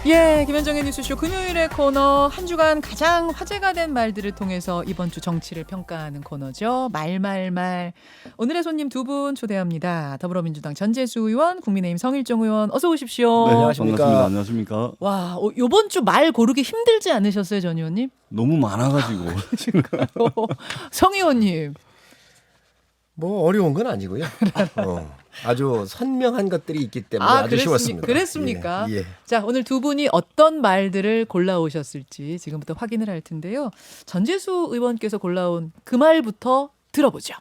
예, 김현정의 뉴스쇼 금요일의 코너 한 주간 가장 화제가 된 말들을 통해서 이번 주 정치를 평가하는 코너죠. 말말말. 오늘의 손님 두 분 초대합니다. 더불어민주당 전재수 의원, 국민의힘 성일종 의원 어서 오십시오. 네, 안녕하십니까. 안녕하십니까. 와, 이번 주 말 고르기 힘들지 않으셨어요, 전 의원님? 너무 많아가지고. 성 의원님. 뭐 어려운 건 아니고요. 아주 선명한 것들이 있기 때문에 아주 쉬웠습니다. 그랬습니까? 예, 예. 자, 오늘 두 분이 어떤 말들을 골라오셨을지 지금부터 확인을 할 텐데요. 전재수 의원께서 골라온 그 말부터 들어보죠.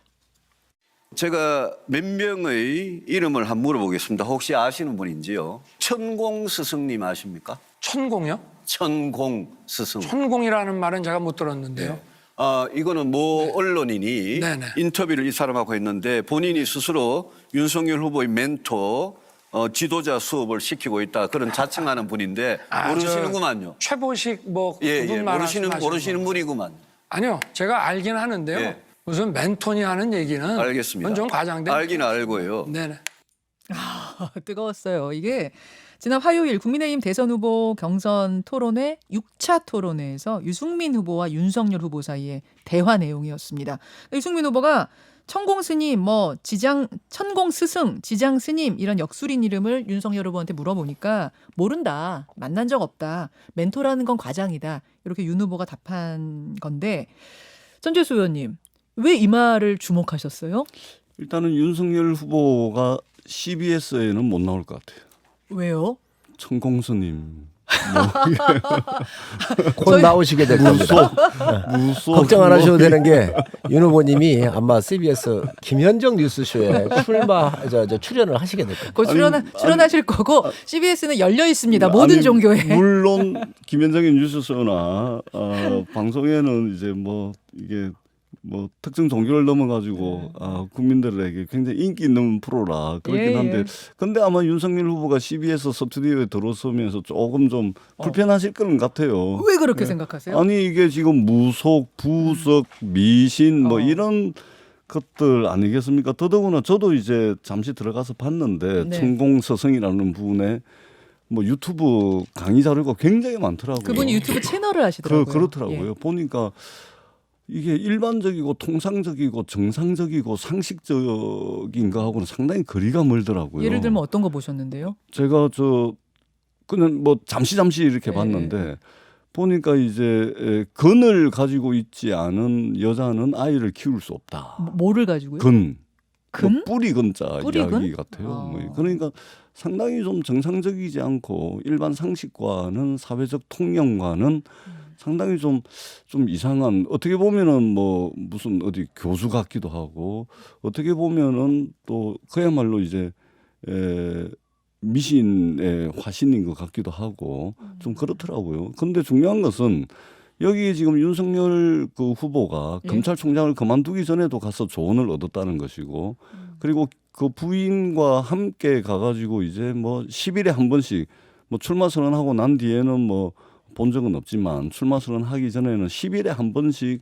제가 몇 명의 이름을 한번 물어보겠습니다. 혹시 아시는 분인지요? 천공 스승님 아십니까? 천공이요? 천공 스승. 천공이라는 말은 제가 못 들었는데요. 이거는 모 언론인이 네네. 인터뷰를 이 사람하고 했는데 본인이 스스로 윤석열 후보의 멘토 지도자 수업을 시키고 있다 그런 자칭하는 분인데 모르시는구만요. 최보식 뭐 예, 그분 모르시는 분이구만. 아니요, 제가 알긴 하는데요. 예. 무슨 멘토니 하는 얘기는 알겠습니다. 그건 좀 과장된. 알기는 알고요. 네네. 뜨거웠어요. 이게 지난 화요일 국민의힘 대선 후보 경선 토론회 6차 토론회에서 유승민 후보와 윤석열 후보 사이의 대화 내용이었습니다. 유승민 후보가 천공 스님, 천공 스승, 지장 스님 이런 역술인 이름을 윤석열 후보한테 물어보니까 모른다, 만난 적 없다, 멘토라는 건 과장이다 이렇게 윤 후보가 답한 건데 전재수 의원님 왜 이 말을 주목하셨어요? 일단은 윤석열 후보가 CBS에는 못 나올 것 같아요. 왜요? 천공스님. 곧 나오시게 될 겁니다. 무속. 걱정 안 하셔도 되는 게 윤 후보님이 아마 CBS 김현정 뉴스쇼에 출연을 하시게 될 겁니다. 곧 출연하실 거고 CBS는 열려 있습니다. 모든 종교에. 물론 김현정의 뉴스쇼나 방송에는 이제 이게 특정 종교를 넘어가지고 국민들에게 굉장히 인기 있는 프로라 그렇긴 한데 근데 아마 윤석열 후보가 CBS 스튜디오에 들어서면서 조금 좀 불편하실 거는 같아요. 왜 그렇게 생각하세요? 아니 이게 지금 무속, 부석, 미신 이런 것들 아니겠습니까? 더더구나 저도 이제 잠시 들어가서 봤는데 네. 천공서성이라는 분의 유튜브 강의 자료가 굉장히 많더라고요. 그분이 유튜브 채널을 하시더라고요. 그렇더라고요. 보니까 이게 일반적이고 통상적이고 정상적이고 상식적인 거하고는 상당히 거리가 멀더라고요. 예를 들면 어떤 거 보셨는데요? 제가 그냥 잠시 이렇게 봤는데 보니까 이제 건을 가지고 있지 않은 여자는 아이를 키울 수 없다. 뭐를 가지고요? 근? 근? 뿌리 근자 뿌리근? 이야기 같아요. 그러니까 상당히 좀 정상적이지 않고 일반 상식과는 사회적 통념과는 상당히 좀 이상한 어떻게 보면은 무슨 어디 교수 같기도 하고 어떻게 보면은 또 그야말로 이제 미신의 화신인 것 같기도 하고 좀 그렇더라고요. 근데 중요한 것은 여기 지금 윤석열 그 후보가 검찰총장을 그만두기 전에도 가서 조언을 얻었다는 것이고 그리고 그 부인과 함께 가가지고 이제 10일에 한 번씩 출마 선언하고 난 뒤에는 본 적은 없지만 출마 선언하기 전에는 10일에 한 번씩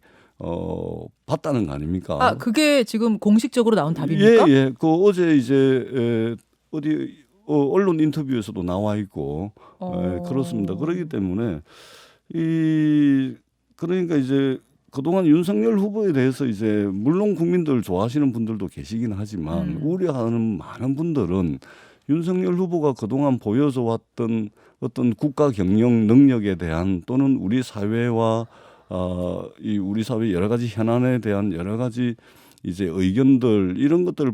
봤다는 거 아닙니까? 그게 지금 공식적으로 나온 답입니까? 예. 그 어제 이제 어디 언론 인터뷰에서도 나와 있고 그렇습니다. 그렇기 때문에 그러니까 이제 그동안 윤석열 후보에 대해서 이제 물론 국민들 좋아하시는 분들도 계시긴 하지만 우려하는 많은 분들은 윤석열 후보가 그동안 보여줘 왔던 어떤 국가 경영 능력에 대한 또는 우리 사회와 우리 사회 여러 가지 현안에 대한 여러 가지 이제 의견들 이런 것들을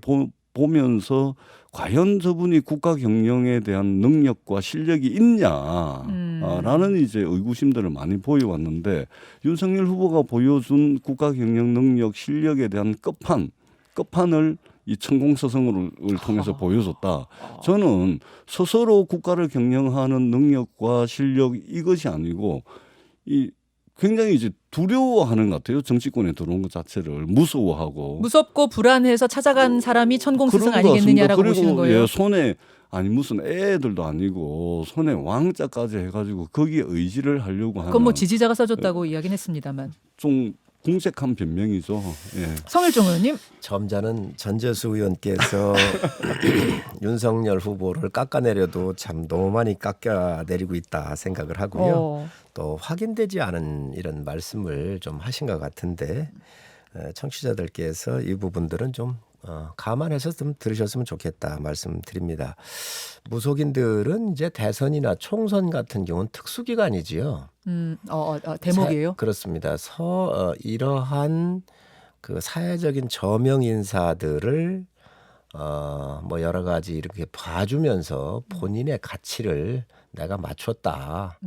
보면서 과연 저분이 국가 경영에 대한 능력과 실력이 있냐라는 이제 의구심들을 많이 보여왔는데 윤석열 후보가 보여준 국가 경영 능력 실력에 대한 끝판을 이 천공서성을 통해서 보여줬다. 저는 스스로 국가를 경영하는 능력과 실력 이것이 아니고 굉장히 이제 두려워하는 것 같아요. 정치권에 들어온 것 자체를 무서워하고 무섭고 불안해서 찾아간 사람이 천공스승 아니겠느냐라고 보시는 거예요. 예, 손에 무슨 애들도 아니고 손에 왕자까지 해가지고 거기에 의지를 하려고 하는. 그건 지지자가 써줬다고 이야기는 했습니다만. 좀 궁색한 변명이죠. 예. 성일종 의원님. 점잖은 전재수 의원께서 윤석열 후보를 깎아내려도 참 너무 많이 깎아내리고 있다 생각을 하고요. 또 확인되지 않은 이런 말씀을 좀 하신 것 같은데 청취자들께서 이 부분들은 좀 감안해서 좀 들으셨으면 좋겠다 말씀드립니다. 무속인들은 이제 대선이나 총선 같은 경우는 특수기간이지요. 대목이에요. 그렇습니다. 이러한 그 사회적인 저명 인사들을 뭐 여러 가지 이렇게 봐주면서 본인의 가치를 내가 맞췄다.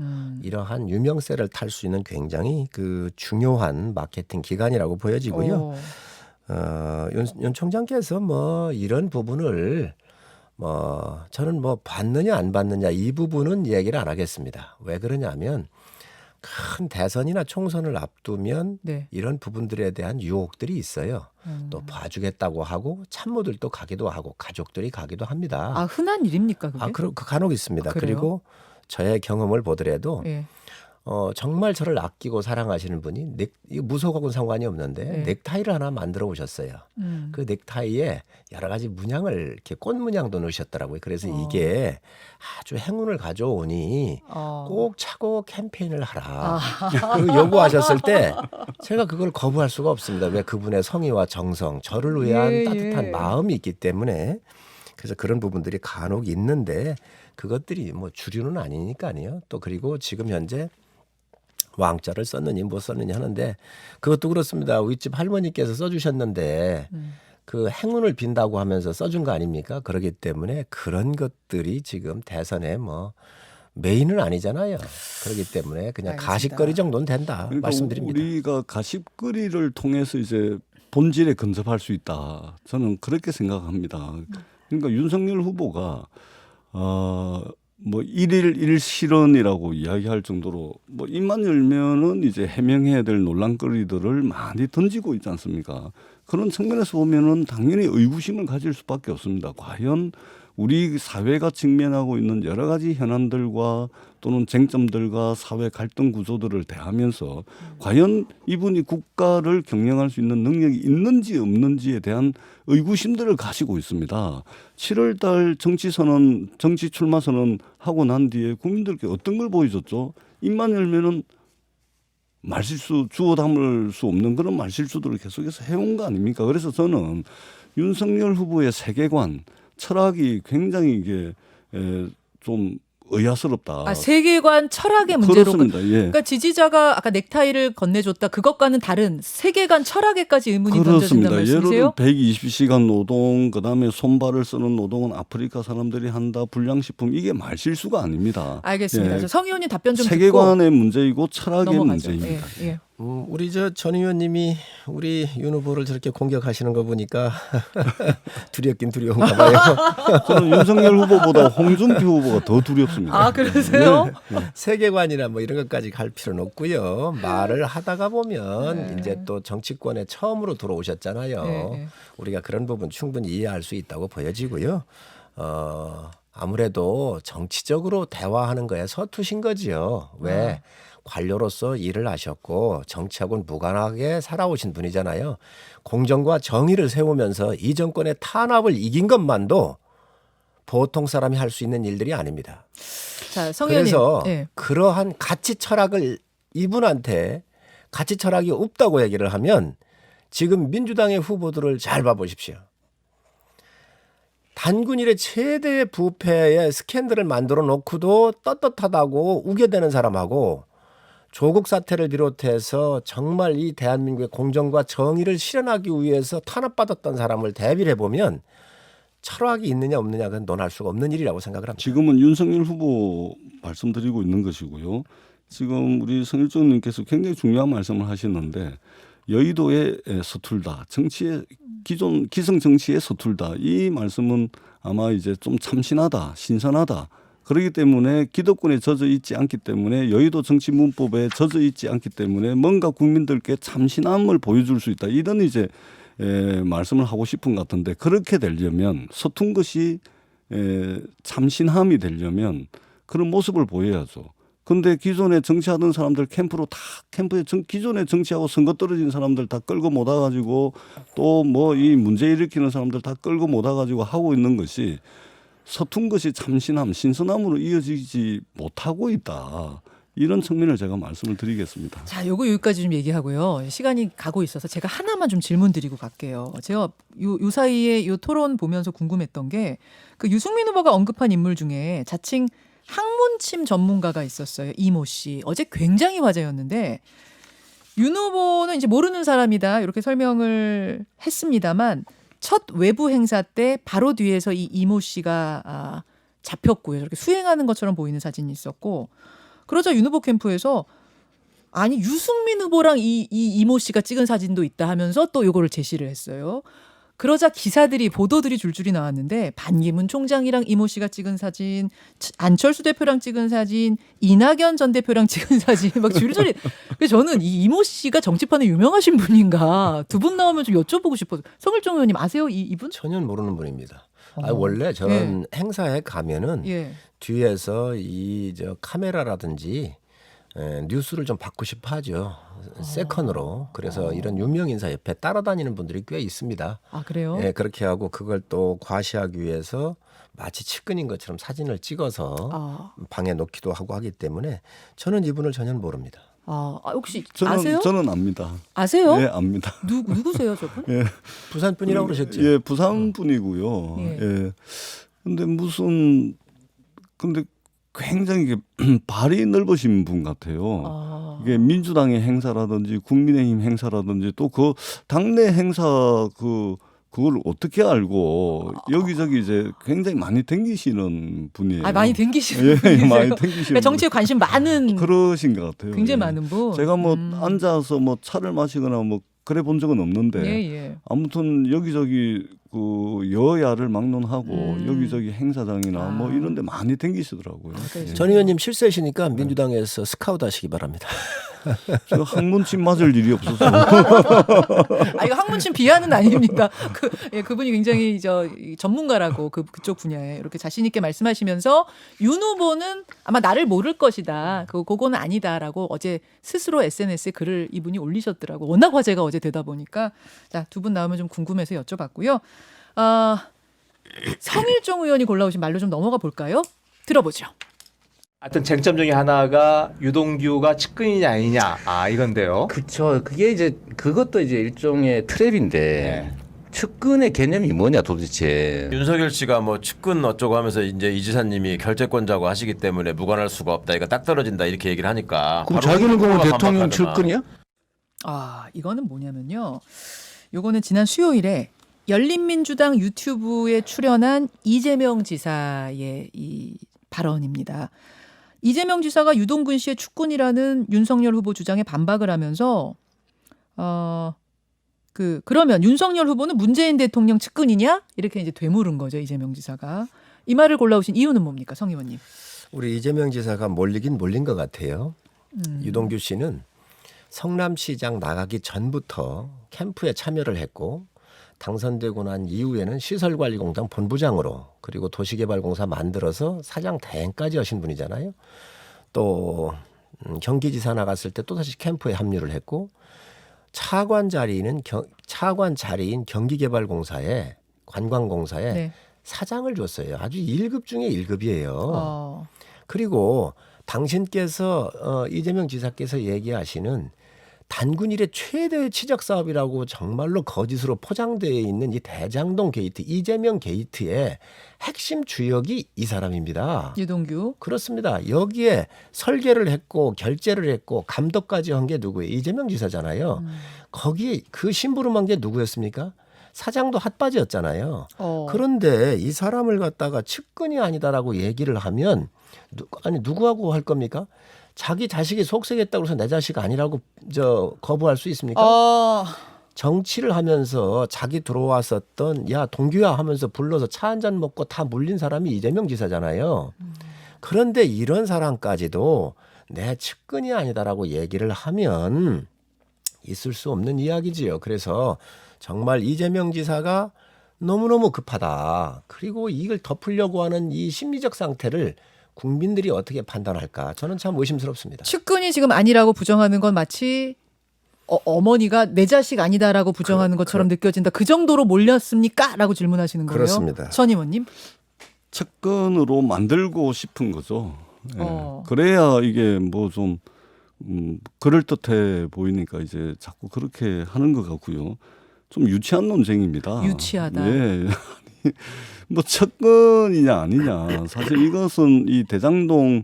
이러한 유명세를 탈 수 있는 굉장히 그 중요한 마케팅 기간이라고 보여지고요. 윤 총장께서 뭐 이런 부분을 뭐 저는 뭐 받느냐 안 받느냐 이 부분은 얘기를 안 하겠습니다. 왜 그러냐면 큰 대선이나 총선을 앞두면 네. 이런 부분들에 대한 유혹들이 있어요. 또 봐주겠다고 하고 참모들도 가기도 하고 가족들이 가기도 합니다. 아, 흔한 일입니까 그게? 그 간혹 있습니다. 그래요? 그리고 저의 경험을 보더라도 예. 정말 저를 아끼고 사랑하시는 분이 이거 무속하고는 상관이 없는데 네. 넥타이를 하나 만들어 오셨어요. 그 넥타이에 여러 가지 문양을 이렇게 꽃 문양도 넣으셨더라고요. 그래서 이게 아주 행운을 가져오니 꼭 차고 캠페인을 하라. 그 요구하셨을 때 제가 그걸 거부할 수가 없습니다. 왜 그분의 성의와 정성, 저를 위한 따뜻한 마음이 있기 때문에 그래서 그런 부분들이 간혹 있는데 그것들이 뭐 주류는 아니니까요. 또 그리고 지금 현재 왕자를 썼느니 못 썼느니 하는데 그것도 그렇습니다. 윗집 할머니께서 써주셨는데 그 행운을 빈다고 하면서 써준 거 아닙니까? 그렇기 때문에 그런 것들이 지금 대선에 뭐 메인은 아니잖아요. 그렇기 때문에 그냥 알겠습니다. 가십거리 정도는 된다 그러니까 말씀드립니다. 우리가 가십거리를 통해서 이제 본질에 근접할 수 있다. 저는 그렇게 생각합니다. 그러니까 윤석열 후보가 뭐 일일 일실현이라고 이야기할 정도로 뭐 입만 열면은 이제 해명해야 될 논란거리들을 많이 던지고 있지 않습니까? 그런 측면에서 보면은 당연히 의구심을 가질 수밖에 없습니다. 과연 우리 사회가 직면하고 있는 여러 가지 현안들과 또는 쟁점들과 사회 갈등 구조들을 대하면서 과연 이분이 국가를 경영할 수 있는 능력이 있는지 없는지에 대한 의구심들을 가지고 있습니다. 7월 달 정치 출마 선언 하고 난 뒤에 국민들께 어떤 걸 보여줬죠? 입만 열면은 말실수, 주워 담을 수 없는 그런 말실수들을 계속해서 해온 거 아닙니까? 그래서 저는 윤석열 후보의 세계관, 철학이 굉장히 이게 좀 의아스럽다. 세계관 철학의 문제로. 그렇습니다. 예. 그러니까 지지자가 아까 넥타이를 건네줬다. 그것과는 다른 세계관 철학에까지 의문이 그렇습니다. 던져진다는 말씀이세요? 예를 120시간 노동, 그다음에 손발을 쓰는 노동은 아프리카 사람들이 한다. 불량식품 이게 말실수가 아닙니다. 알겠습니다. 예. 성 의원님 답변 좀 세계관의 문제이고 듣고 철학의 넘어가죠. 문제입니다. 예. 우리 전 의원님이 우리 윤 후보를 저렇게 공격하시는 거 보니까 두렵긴 두려운가 봐요. 저는 윤석열 후보보다 홍준표 후보가 더 두렵습니다. 아, 그러세요? 세계관이나 뭐 이런 것까지 갈 필요는 없고요. 말을 하다가 보면 이제 또 정치권에 처음으로 들어오셨잖아요. 네. 우리가 그런 부분 충분히 이해할 수 있다고 보여지고요. 아무래도 정치적으로 대화하는 거에 서투신 거지요. 왜? 관료로서 일을 하셨고 정치하고는 무관하게 살아오신 분이잖아요. 공정과 정의를 세우면서 이 정권의 탄압을 이긴 것만도 보통 사람이 할 수 있는 일들이 아닙니다. 자, 성 의원님. 그래서 예. 그러한 가치 철학을 이분한테 가치 철학이 없다고 얘기를 하면 지금 민주당의 후보들을 잘 봐보십시오. 단군 일의 최대의 부패의 스캔들을 만들어 놓고도 떳떳하다고 우겨대는 사람하고 조국 사태를 비롯해서 정말 이 대한민국의 공정과 정의를 실현하기 위해서 탄압받았던 사람을 대비를 해보면 철학이 있느냐 없느냐 그건 논할 수가 없는 일이라고 생각을 합니다. 지금은 윤석열 후보 말씀드리고 있는 것이고요. 지금 우리 성일종 님께서 굉장히 중요한 말씀을 하시는데 여의도에 서툴다. 정치의 기성 정치에 서툴다. 이 말씀은 아마 이제 좀 참신하다, 신선하다. 그렇기 때문에 기득권에 젖어 있지 않기 때문에 여의도 정치 문법에 젖어 있지 않기 때문에 뭔가 국민들께 참신함을 보여줄 수 있다. 이런 이제 말씀을 하고 싶은 것 같은데 그렇게 되려면 서툰 것이 참신함이 되려면 그런 모습을 보여야죠. 근데 기존에 정치하던 사람들 캠프에 기존에 정치하고 선거 떨어진 사람들 다 끌고 못 와가지고 또 뭐 이 문제 일으키는 사람들 다 끌고 못 와가지고 하고 있는 것이 서툰 것이 참신함, 신선함으로 이어지지 못하고 있다. 이런 측면을 제가 말씀을 드리겠습니다. 자, 요거 여기까지 좀 얘기하고요. 시간이 가고 있어서 제가 하나만 좀 질문 드리고 갈게요. 제가 요 사이에 요 토론 보면서 궁금했던 게 그 유승민 후보가 언급한 인물 중에 자칭 학문침 전문가가 있었어요. 이모 씨. 어제 굉장히 화제였는데 윤 후보는 이제 모르는 사람이다 이렇게 설명을 했습니다만 첫 외부 행사 때 바로 뒤에서 이 이모 씨가 잡혔고요. 이렇게 수행하는 것처럼 보이는 사진이 있었고 그러자 윤 후보 캠프에서 아니 유승민 후보랑 이 이모 씨가 찍은 사진도 있다 하면서 또 요거를 제시를 했어요. 그러자 기사들이 보도들이 줄줄이 나왔는데 반기문 총장이랑 이모 씨가 찍은 사진, 안철수 대표랑 찍은 사진, 이낙연 전 대표랑 찍은 사진 막 줄줄이. 그래서 저는 이 이모 씨가 정치판에 유명하신 분인가 두 분 나오면 좀 여쭤보고 싶어서. 성일종 의원님 아세요 이분? 전혀 모르는 분입니다. 원래 저는 행사에 가면은 예. 뒤에서 이 카메라라든지 뉴스를 좀 받고 싶어 하죠. 세컨으로. 그래서 이런 유명 인사 옆에 따라다니는 분들이 꽤 있습니다. 아 그래요? 예, 그렇게 하고 그걸 또 과시하기 위해서 마치 측근인 것처럼 사진을 찍어서 방에 놓기도 하고 하기 때문에 저는 이분을 전혀 모릅니다. 혹시 아세요? 저는 압니다. 아세요? 예, 압니다. 누구세요 저분? 예. 부산 분이라고 그러셨죠? 예, 부산 분이고요. 예. 예. 근데 굉장히 발이 넓으신 분 같아요. 이게 민주당의 행사라든지 국민의힘 행사라든지 또 그 당내 행사 그걸 어떻게 알고 여기저기 이제 굉장히 많이 댕기시는 분이에요. 많이 댕기시는 예, 분이세요? 많이 댕기시는 그러니까 정치에 관심 많은 그러신 것 같아요. 굉장히 예. 많은 분. 제가 뭐 앉아서 뭐 차를 마시거나 뭐 그래 본 적은 없는데 예. 아무튼 여기저기 그 여야를 막론하고 여기저기 행사장이나 뭐 이런 데 많이 댕기시더라고요. 예. 전 의원님 실세시니까 민주당에서 스카우트 하시기 바랍니다. 저 학문침 맞을 일이 없어서. 이거 학문침 비하는 아닙니다. 그분이 굉장히 전문가라고 그쪽 분야에 이렇게 자신 있게 말씀하시면서 윤 후보는 아마 나를 모를 것이다. 그거는 아니다라고 어제 스스로 SNS에 글을 이분이 올리셨더라고. 워낙 화제가 어제 되다 보니까 자, 두 분 나오면 좀 궁금해서 여쭤봤고요. 성일종 의원이 골라오신 말로 좀 넘어가 볼까요? 들어보죠. 하여튼 쟁점 중에 하나가 유동규가 측근이냐 아니냐 이건데요. 그렇죠. 그게 이제 그것도 이제 일종의 트랩인데 측근의 개념이 뭐냐 도대체. 윤석열 씨가 뭐 측근 어쩌고 하면서 이제 이 지사님이 결재권자고 하시기 때문에 무관할 수가 없다. 이거 딱 떨어진다 이렇게 얘기를 하니까. 그럼 바로 자기는 그러면 후보가 대통령 반박하더만. 측근이야? 이거는 뭐냐면요. 요거는 지난 수요일에 열린민주당 유튜브에 출연한 이재명 지사의 이 발언입니다. 이재명 지사가 유동근 씨의 측근이라는 윤석열 후보 주장에 반박을 하면서 그러면 윤석열 후보는 문재인 대통령 측근이냐? 이렇게 이제 되물은 거죠, 이재명 지사가. 이 말을 골라오신 이유는 뭡니까, 성 의원님? 우리 이재명 지사가 몰린 것 같아요. 유동규 씨는 성남시장 나가기 전부터 캠프에 참여를 했고 당선되고 난 이후에는 시설관리공단 본부장으로 그리고 도시개발공사 만들어서 사장 대행까지 하신 분이잖아요. 또 경기지사 나갔을 때 또다시 캠프에 합류를 했고 차관 자리인 경기개발공사에 관광공사에 네. 사장을 줬어요. 아주 1급 중에 1급이에요. 그리고 당신께서 이재명 지사께서 얘기하시는 단군 일의 최대 치적 사업이라고 정말로 거짓으로 포장되어 있는 이 대장동 게이트, 이재명 게이트의 핵심 주역이 이 사람입니다. 유동규. 그렇습니다. 여기에 설계를 했고 결재를 했고 감독까지 한 게 누구예요? 이재명 지사잖아요. 거기에 그 심부름한 게 누구였습니까? 사장도 핫바지였잖아요. 그런데 이 사람을 갖다가 측근이 아니다라고 얘기를 하면 누구하고 할 겁니까? 자기 자식이 속썩였다고 해서 내 자식 아니라고 거부할 수 있습니까? 정치를 하면서 자기 들어왔었던 야 동규야 하면서 불러서 차 한잔 먹고 다 물린 사람이 이재명 지사잖아요. 그런데 이런 사람까지도 내 측근이 아니다라고 얘기를 하면 있을 수 없는 이야기지요. 그래서 정말 이재명 지사가 너무너무 급하다. 그리고 이걸 덮으려고 하는 이 심리적 상태를 국민들이 어떻게 판단할까? 저는 참 의심스럽습니다. 측근이 지금 아니라고 부정하는 건 마치 어머니가 내 자식 아니다라고 부정하는 것처럼 느껴진다. 그 정도로 몰렸습니까? 라고 질문하시는 거예요. 그렇습니다. 전 의원님. 측근으로 만들고 싶은 거죠. 예. 어. 그래야 이게 뭐 좀 그럴듯해 보이니까 이제 자꾸 그렇게 하는 것 같고요. 좀 유치한 논쟁입니다. 유치하다. 예. 뭐 측근이냐 아니냐. 사실 이것은 이 대장동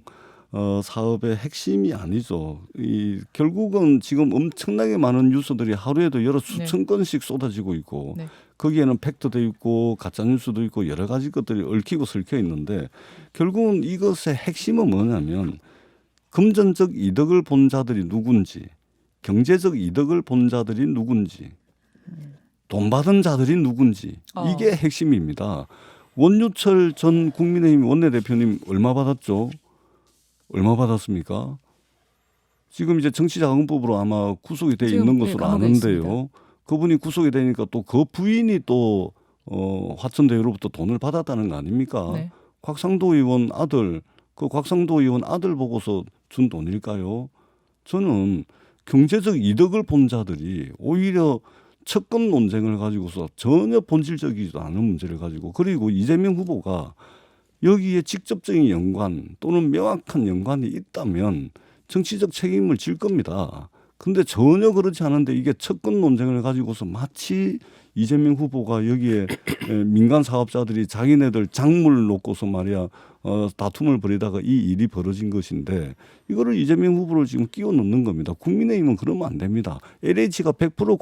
사업의 핵심이 아니죠. 이 결국은 지금 엄청나게 많은 뉴스들이 하루에도 여러 수천 건씩 쏟아지고 있고 네. 거기에는 팩트도 있고 가짜 뉴스도 있고 여러 가지 것들이 얽히고 설켜 있는데 결국은 이것의 핵심은 뭐냐면 금전적 이득을 본 자들이 누군지, 경제적 이득을 본 자들이 누군지, 돈 받은 자들이 누군지 이게 핵심입니다. 원유철 전 국민의힘 원내대표님 얼마 받았죠? 얼마 받았습니까? 지금 이제 정치자금법으로 아마 구속이 돼 있는 것으로 감옥에 아는데요. 있습니다. 그분이 구속이 되니까 또 그 부인이 또 화천대유로부터 돈을 받았다는 거 아닙니까? 네. 곽상도 의원 아들, 그 곽상도 의원 아들 보고서 준 돈일까요? 저는 경제적 이득을 본 자들이 오히려 측근 논쟁을 가지고서 전혀 본질적이지도 않은 문제를 가지고 그리고 이재명 후보가 여기에 직접적인 연관 또는 명확한 연관이 있다면 정치적 책임을 질 겁니다. 근데 전혀 그렇지 않은데 이게 측근 논쟁을 가지고서 마치 이재명 후보가 여기에 민간 사업자들이 자기네들 작물 놓고서 말이야 다툼을 벌이다가 이 일이 벌어진 것인데 이거를 이재명 후보를 지금 끼워 넣는 겁니다. 국민의힘은 그러면 안 됩니다. LH가 100%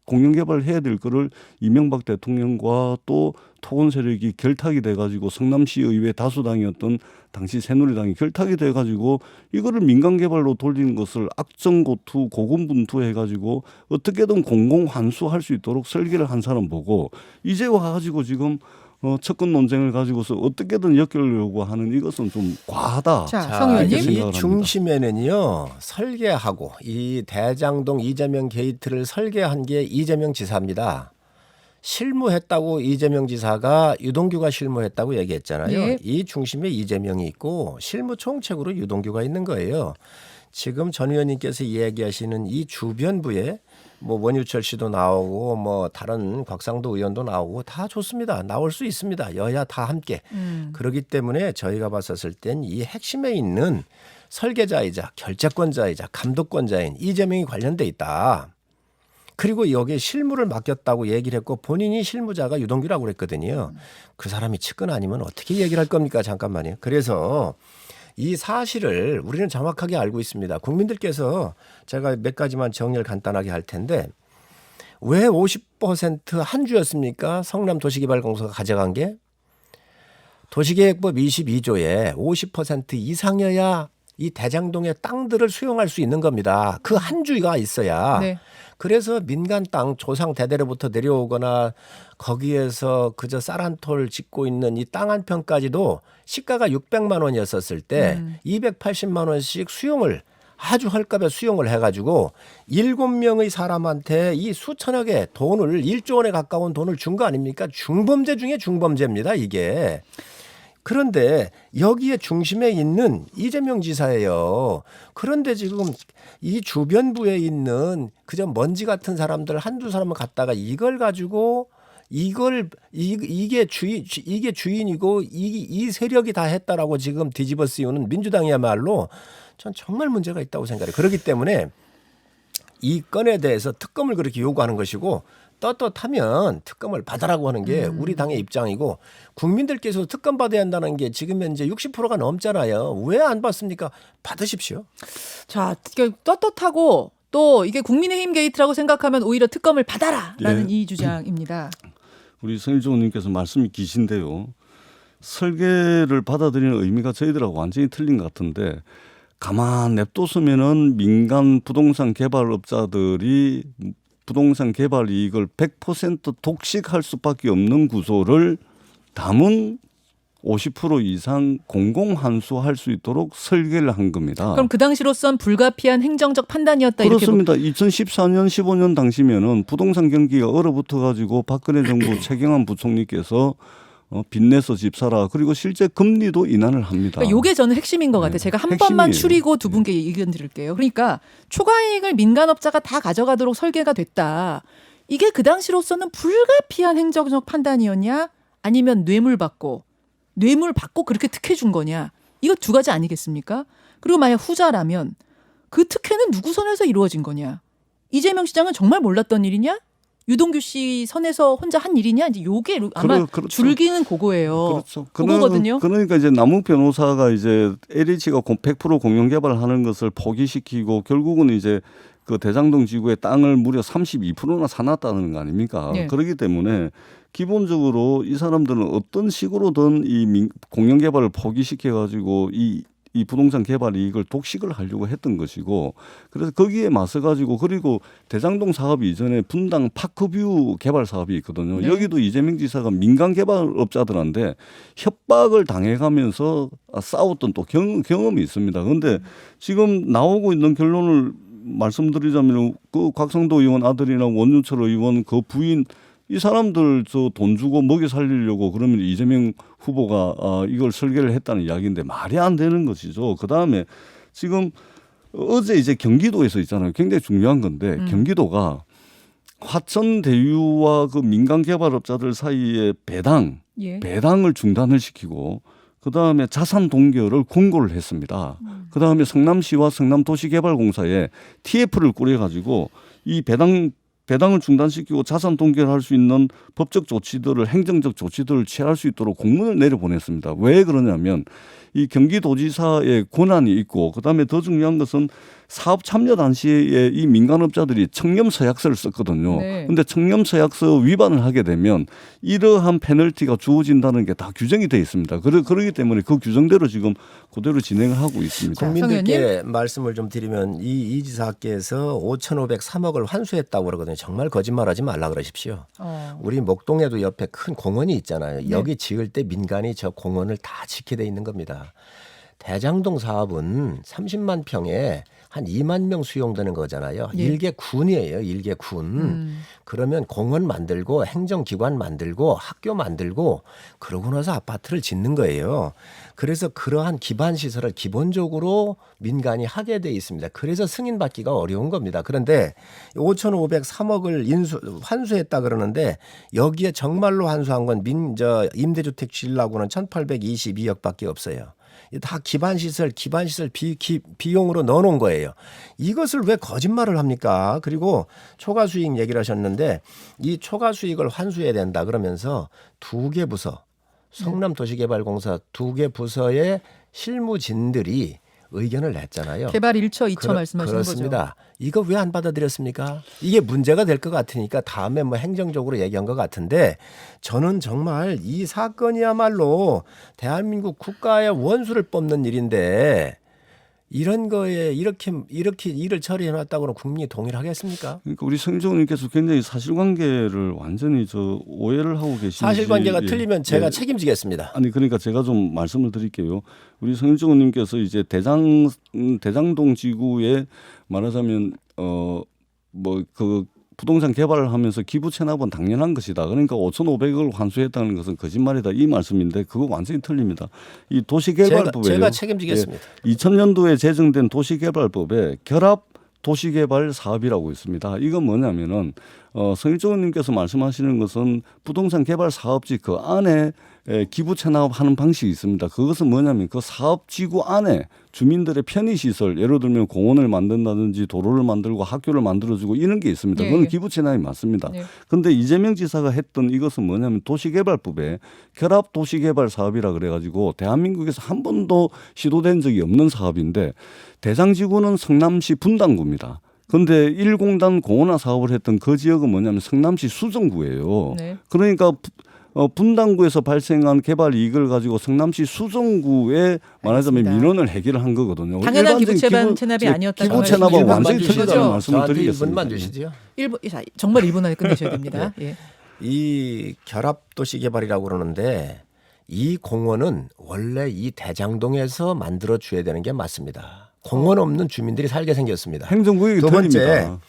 공영개발해야 될 거를 이명박 대통령과 또 토건 세력이 결탁이 돼가지고 성남시의회 다수당이었던 당시 새누리당이 결탁이 돼가지고 이거를 민간개발로 돌리는 것을 악정고투 고군분투해가지고 어떻게든 공공환수할 수 있도록 설계를 한 사람 보고 이제 와가지고 지금 측근 논쟁을 가지고서 어떻게든 엮으려고 하는 이것은 좀 과하다. 자, 자, 성 의원님. 생각을 이 중심에는요 설계하고 이 대장동 이재명 게이트를 설계한 게 이재명 지사입니다. 실무했다고 이재명 지사가 유동규가 실무했다고 얘기했잖아요. 네. 이 중심에 이재명이 있고 실무 총책으로 유동규가 있는 거예요. 지금 전 의원님께서 이야기하시는 이 주변부에 뭐 원유철 씨도 나오고 뭐 다른 곽상도 의원도 나오고 다 좋습니다. 나올 수 있습니다. 여야 다 함께. 그렇기 때문에 저희가 봤었을 땐 이 핵심에 있는 설계자이자 결재권자이자 감독권자인 이재명이 관련돼 있다. 그리고 여기에 실무를 맡겼다고 얘기를 했고 본인이 실무자가 유동규라고 그랬거든요. 그 사람이 측근 아니면 어떻게 얘기를 할 겁니까? 잠깐만요. 그래서 이 사실을 우리는 정확하게 알고 있습니다. 국민들께서 제가 몇 가지만 정리를 간단하게 할 텐데 왜 50% 한 주였습니까? 성남도시개발공사가 가져간 게 도시계획법 22조에 50% 이상이어야 이 대장동의 땅들을 수용할 수 있는 겁니다. 그 한 주가 있어야. 네. 그래서 민간 땅 조상 대대로부터 내려오거나 거기에서 그저 쌀 한 톨 짓고 있는 이 땅 한 평까지도 시가가 600만 원이었었을 때 280만 원씩 수용을 아주 헐값에 수용을 해가지고 7명의 사람한테 이 수천억의 돈을 1조 원에 가까운 돈을 준 거 아닙니까? 중범죄 중에 중범죄입니다 이게. 그런데 여기에 중심에 있는 이재명 지사예요. 그런데 지금 이 주변부에 있는 그저 먼지 같은 사람들 한두 사람을 갖다가 이걸 가지고 이게 주인이고 이 세력이 다 했다라고 지금 뒤집어 씌우는 민주당이야말로 전 정말 문제가 있다고 생각해요. 그렇기 때문에 이 건에 대해서 특검을 그렇게 요구하는 것이고 떳떳하면 특검을 받으라고 하는 게 우리 당의 입장이고 국민들께서 특검 받아야 한다는 게 지금 현재 60%가 넘잖아요. 왜 안 받습니까? 받으십시오. 자, 떳떳하고 또 이게 국민의힘 게이트라고 생각하면 오히려 특검을 받아라라는 예. 이 주장입니다. 우리 성일종 의원님께서 말씀이 기신데요. 설계를 받아들이는 의미가 저희들하고 완전히 틀린 것 같은데 가만 냅뒀으면은 민간 부동산 개발업자들이 부동산 개발 이익을 100% 독식할 수밖에 없는 구조를 담은 50% 이상 공공환수할 수 있도록 설계를 한 겁니다. 그럼 그 당시로선 불가피한 행정적 판단이었다 이렇게 그렇습니다. 2014년 15년 당시면은 부동산 경기가 얼어붙어 가지고 박근혜 정부 최경환 부총리께서 빚내서 집 사라. 그리고 실제 금리도 인하를 합니다. 그러니까 요게 저는 핵심인 것 같아요. 제가 한 번만 핵심이에요. 추리고 두 분께 의견 드릴게요. 그러니까 초과이익을 민간업자가 다 가져가도록 설계가 됐다. 이게 그 당시로서는 불가피한 행정적 판단이었냐? 아니면 뇌물 받고 그렇게 특혜 준 거냐? 이거 두 가지 아니겠습니까? 그리고 만약 후자라면 그 특혜는 누구 선에서 이루어진 거냐? 이재명 시장은 정말 몰랐던 일이냐? 유동규 씨 선에서 혼자 한 일이냐? 이제 요게 아마 그렇죠. 줄기는 그거예요. 그렇죠. 그거거든요. 그러니까 이제 남욱 변호사가 이제 LH가 100% 공영 개발하는 것을 포기시키고 결국은 이제 그 대장동 지구의 땅을 무려 32%나 사놨다는 거 아닙니까? 네. 그렇기 때문에 기본적으로 이 사람들은 어떤 식으로든 이 공영 개발을 포기시켜 가지고 이 부동산 개발 이익을 독식을 하려고 했던 것이고, 그래서 거기에 맞서 가지고, 그리고 대장동 사업이 이전에 분당 파크뷰 개발 사업이 있거든요. 네. 여기도 이재명 지사가 민간 개발업자들한테 협박을 당해가면서 싸웠던 또 경험이 있습니다. 그런데 지금 나오고 있는 결론을 말씀드리자면 그 곽성도 의원 아들이나 원윤철 의원 그 부인 이 사람들 저 돈 주고 먹여 살리려고 그러면 이재명 후보가 이걸 설계를 했다는 이야기인데 말이 안 되는 것이죠. 그다음에 지금 어제 이제 경기도에서 있잖아요. 굉장히 중요한 건데 경기도가 화천 대유와 그 민간 개발업자들 사이에 예. 배당을 중단을 시키고 그다음에 자산 동결을 공고를 했습니다. 그다음에 성남시와 성남도시개발공사에 TF를 꾸려가지고 이 배당을 중단시키고 자산 동결할 수 있는 법적 조치들을 행정적 조치들을 취할 수 있도록 공문을 내려보냈습니다. 왜 그러냐면 이 경기도지사의 권한이 있고 그다음에 더 중요한 것은 사업 참여 당시에 이 민간업자들이 청렴서약서를 썼거든요. 그런데 네. 청렴서약서 위반을 하게 되면 이러한 페널티가 주어진다는 게 다 규정이 되어 있습니다. 그렇기 때문에 그 규정대로 지금 그대로 진행을 하고 있습니다. 국민들께 말씀을 좀 드리면 이 지사께서 5,503억을 환수했다고 그러거든요. 정말 거짓말하지 말라 그러십시오. 우리 목동에도 옆에 큰 공원이 있잖아요. 네. 여기 지을 때 민간이 저 공원을 다 짓게 돼 있는 겁니다. 대장동 사업은 30만 평에 한 2만 명 수용되는 거잖아요. 예. 일개 군이에요. 일개 군. 그러면 공원 만들고 행정기관 만들고 학교 만들고 그러고 나서 아파트를 짓는 거예요. 그래서 그러한 기반 시설을 기본적으로 민간이 하게 돼 있습니다. 그래서 승인받기가 어려운 겁니다. 그런데 5,503억을 환수했다 그러는데 여기에 정말로 환수한 건 임대주택 지으려고는 1,822억밖에 없어요. 다 기반시설 비용으로 넣어놓은 거예요. 이것을 왜 거짓말을 합니까? 그리고 초과수익 얘기를 하셨는데 이 초과수익을 환수해야 된다 그러면서 두 개 부서 성남도시개발공사 두 개 부서의 실무진들이 의견을 냈잖아요. 개발 1처, 2처 말씀하시는 그렇습니다. 거죠. 이거 왜 안 받아들였습니까? 이게 문제가 될 것 같으니까 다음에 뭐 행정적으로 얘기한 것 같은데 저는 정말 이 사건이야말로 대한민국 국가의 원수를 뽑는 일인데 이런 거에 이렇게 일을 처리해놨다고는 국민이 동의를 하겠습니까? 그러니까 우리 성정님께서 굉장히 사실관계를 완전히 오해를 하고 계신지. 사실관계가 예. 틀리면 제가 예. 책임지겠습니다. 아니 그러니까 제가 좀 말씀을 드릴게요. 우리 성정님께서 이제 대장동 지구에 말하자면 그 부동산 개발을 하면서 기부 체납은 당연한 것이다. 그러니까 5,500억을 환수했다는 것은 거짓말이다. 이 말씀인데 그거 완전히 틀립니다. 이 도시개발법에 제가 책임지겠습니다. 2000년도에 제정된 도시개발법에 결합 도시개발 사업이라고 있습니다. 이건 뭐냐면은 성일종 의원님께서 말씀하시는 것은 부동산 개발 사업지 그 안에 기부 체납하는 방식이 있습니다. 그것은 뭐냐면 그 사업지구 안에 주민들의 편의시설, 예를 들면 공원을 만든다든지 도로를 만들고 학교를 만들어주고 이런 게 있습니다. 예, 그건 예. 기부 체납이 맞습니다. 네. 그런데 이재명 지사가 했던 이것은 뭐냐면 도시개발법에 결합 도시개발 사업이라 그래가지고 대한민국에서 한 번도 시도된 적이 없는 사업인데 대상지구는 성남시 분당구입니다. 그런데 1공단 공원화 사업을 했던 그 지역은 뭐냐면 성남시 수정구예요. 네. 그러니까 분당구에서 발생한 개발 이익을 가지고 성남시 수정구에 말하자면 알겠습니다. 민원을 해결을 한 거거든요. 당연한 일반적인 기부 체납이 아니었다는 기부 말씀이시죠. 체납은 완전히 주시죠. 틀리다는 말씀을 저한테 드리겠습니다. 1분만 주시죠. 정말 1분 안에 끝내셔야 됩니다. 예. 이 결합도시개발이라고 그러는데 이 공원은 원래 이 대장동에서 만들어 줘야 되는 게 맞습니다. 공원 없는 주민들이 살게 생겼습니다. 행정구역이 두 번째, 틀립니다.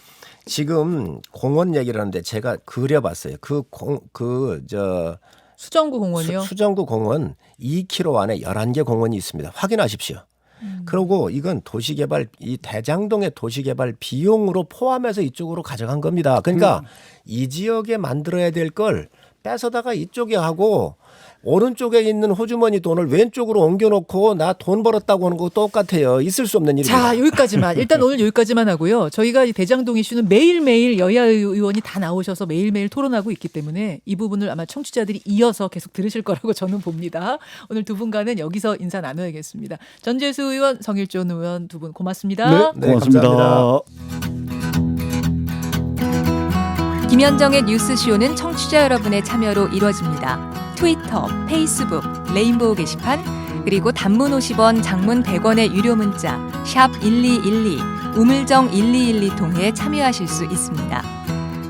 지금 공원 얘기를 하는데 제가 그려봤어요. 수정구 공원이요? 수정구 공원 2km 안에 11개 공원이 있습니다. 확인하십시오. 그리고 이건 도시개발 이 대장동의 도시개발 비용으로 포함해서 이쪽으로 가져간 겁니다. 그러니까 이 지역에 만들어야 될 걸 뺏어다가 이쪽에 하고 오른쪽에 있는 호주머니 돈을 왼쪽으로 옮겨놓고 나 돈 벌었다고 하는 거 똑같아요. 있을 수 없는 일입니다. 자, 여기까지만. 일단 오늘 여기까지만 하고요. 저희가 이 대장동 이슈는 매일매일 여야 의원이 다 나오셔서 매일매일 토론하고 있기 때문에 이 부분을 아마 청취자들이 이어서 계속 들으실 거라고 저는 봅니다. 오늘 두 분과는 여기서 인사 나눠야겠습니다. 전재수 의원, 성일종 의원 두 분 고맙습니다. 네, 고맙습니다. 감사합니다. 김현정의 뉴스쇼는 청취자 여러분의 참여로 이루어집니다. 트위터, 페이스북, 레인보우 게시판, 그리고 단문 50원, 장문 100원의 유료 문자 샵 1212, 우물정 1212 통해 참여하실 수 있습니다.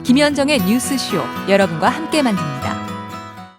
김현정의 뉴스쇼, 여러분과 함께 만듭니다.